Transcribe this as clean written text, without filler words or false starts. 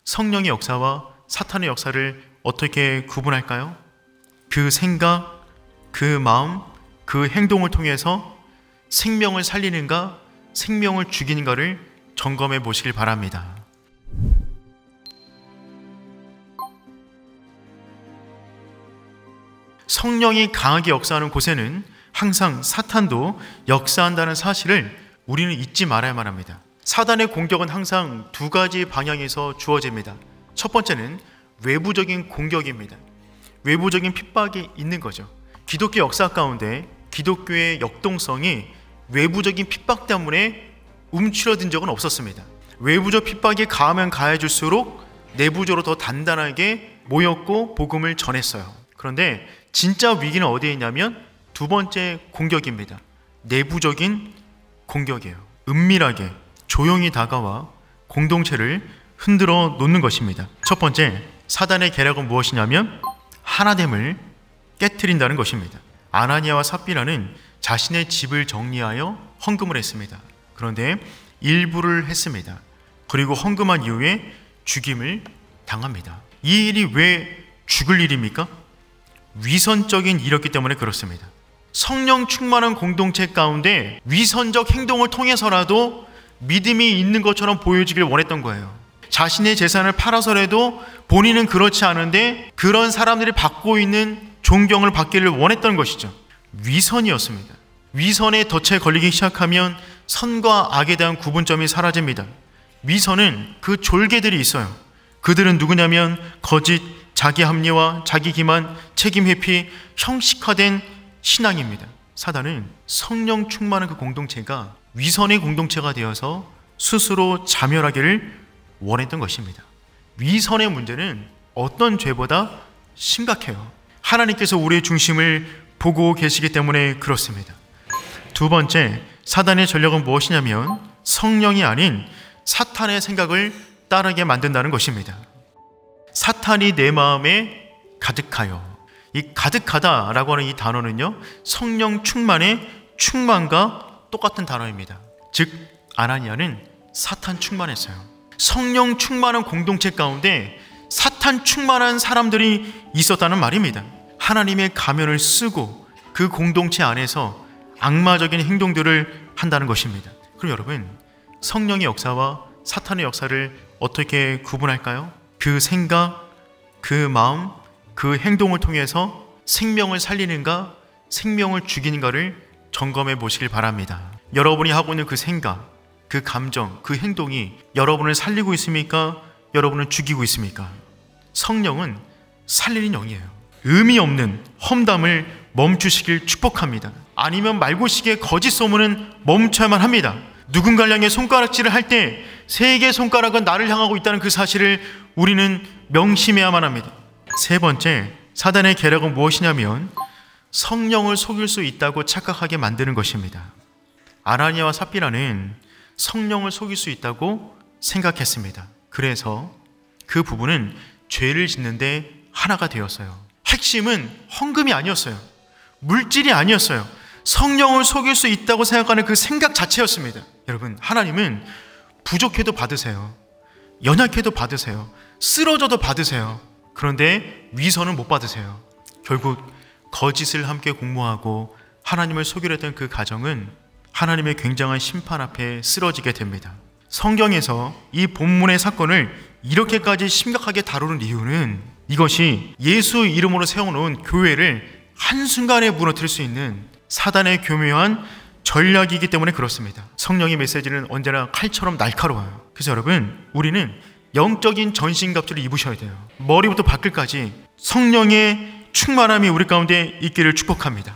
성령의 역사와 사탄의 역사를 어떻게 구분할까요? 그 생각, 그 마음, 그 행동을 통해서 생명을 살리는가, 생명을 죽이는가를 점검해 보시길 바랍니다. 성령이 강하게 역사하는 곳에는 항상 사탄도 역사한다는 사실을 우리는 잊지 말아야만 합니다. 사단의 공격은 항상 두 가지 방향에서 주어집니다. 첫 번째는 외부적인 공격입니다. 외부적인 핍박이 있는 거죠. 기독교 역사 가운데 기독교의 역동성이 외부적인 핍박 때문에 움츠러든 적은 없었습니다. 외부적 핍박이 가하면 가해질수록 내부적으로 더 단단하게 모였고 복음을 전했어요. 그런데 진짜 위기는 어디에 있냐면 두 번째 공격입니다. 내부적인 공격이에요. 은밀하게 조용히 다가와 공동체를 흔들어 놓는 것입니다. 첫 번째, 사단의 계략은 무엇이냐면 하나됨을 깨트린다는 것입니다. 아나니아와 삽비라는 자신의 집을 정리하여 헌금을 했습니다. 그런데 일부를 했습니다. 그리고 헌금한 이후에 죽임을 당합니다. 이 일이 왜 죽을 일입니까? 위선적인 일이었기 때문에 그렇습니다. 성령 충만한 공동체 가운데 위선적 행동을 통해서라도 믿음이 있는 것처럼 보여지길 원했던 거예요. 자신의 재산을 팔아서라도 본인은 그렇지 않은데 그런 사람들이 받고 있는 존경을 받기를 원했던 것이죠. 위선이었습니다. 위선에 덫에 걸리기 시작하면 선과 악에 대한 구분점이 사라집니다. 위선은 그 졸개들이 있어요. 그들은 누구냐면 거짓, 자기 합리화, 자기 기만, 책임 회피, 형식화된 신앙입니다. 사단은 성령 충만한 그 공동체가 위선의 공동체가 되어서 스스로 자멸하기를 원했던 것입니다. 위선의 문제는 어떤 죄보다 심각해요. 하나님께서 우리의 중심을 보고 계시기 때문에 그렇습니다. 두 번째, 사단의 전략은 무엇이냐면 성령이 아닌 사탄의 생각을 따르게 만든다는 것입니다. 사탄이 내 마음에 가득하여. 이 가득하다라고 하는 이 단어는요, 성령 충만의 충만과 똑같은 단어입니다. 즉 아나니아는 사탄 충만했어요. 성령 충만한 공동체 가운데 사탄 충만한 사람들이 있었다는 말입니다. 하나님의 가면을 쓰고 그 공동체 안에서 악마적인 행동들을 한다는 것입니다. 그럼 여러분, 성령의 역사와 사탄의 역사를 어떻게 구분할까요? 그 생각, 그 마음, 그 행동을 통해서 생명을 살리는가, 생명을 죽이는가를 점검해 보시길 바랍니다. 여러분이 하고 있는 그 생각, 그 감정, 그 행동이 여러분을 살리고 있습니까? 여러분을 죽이고 있습니까? 성령은 살리는 영이에요. 의미 없는 험담을 멈추시길 축복합니다. 아니면 말고식의 거짓 소문은 멈춰야만 합니다. 누군가를 향해 손가락질을 할 때 세 개의 손가락은 나를 향하고 있다는 그 사실을 우리는 명심해야만 합니다. 세 번째, 사단의 계략은 무엇이냐면 성령을 속일 수 있다고 착각하게 만드는 것입니다. 아나니아와 삽비라는 성령을 속일 수 있다고 생각했습니다. 그래서 그 부분은 죄를 짓는데 하나가 되었어요. 핵심은 헌금이 아니었어요. 물질이 아니었어요. 성령을 속일 수 있다고 생각하는 그 생각 자체였습니다. 여러분, 하나님은 부족해도 받으세요. 연약해도 받으세요. 쓰러져도 받으세요. 그런데 위선은 못 받으세요. 결국 거짓을 함께 공모하고 하나님을 속이려 했던 그 가정은 하나님의 굉장한 심판 앞에 쓰러지게 됩니다. 성경에서 이 본문의 사건을 이렇게까지 심각하게 다루는 이유는 이것이 예수 이름으로 세워놓은 교회를 한순간에 무너뜨릴 수 있는 사단의 교묘한 전략이기 때문에 그렇습니다. 성령의 메시지는 언제나 칼처럼 날카로워요. 그래서 여러분, 우리는 영적인 전신갑주를 입으셔야 돼요. 머리부터 발끝까지 성령의 충만함이 우리 가운데 있기를 축복합니다.